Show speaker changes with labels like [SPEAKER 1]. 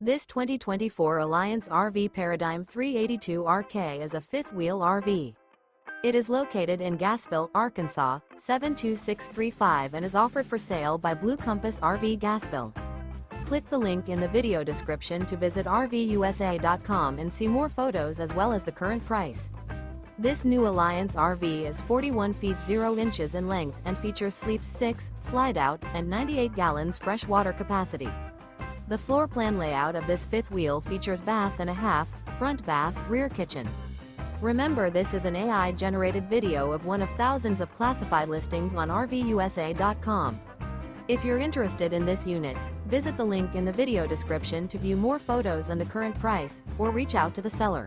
[SPEAKER 1] This 2024 Alliance RV Paradigm 382RK is a fifth-wheel RV. It is located in Gassville, Arkansas, 72635 and is offered for sale by Blue Compass RV Gassville. Click the link in the video description to visit RVUSA.com and see more photos as well as the current price. This new Alliance RV is 41 feet 0 inches in length and features sleeps 6, Slideout, and 98 gallons fresh water capacity. The floor plan layout of this fifth wheel features bath and a half, front bath, rear kitchen. Remember, this is an AI-generated video of one of thousands of classified listings on RVUSA.com. If you're interested in this unit, visit the link in the video description to view more photos and the current price, or reach out to the seller.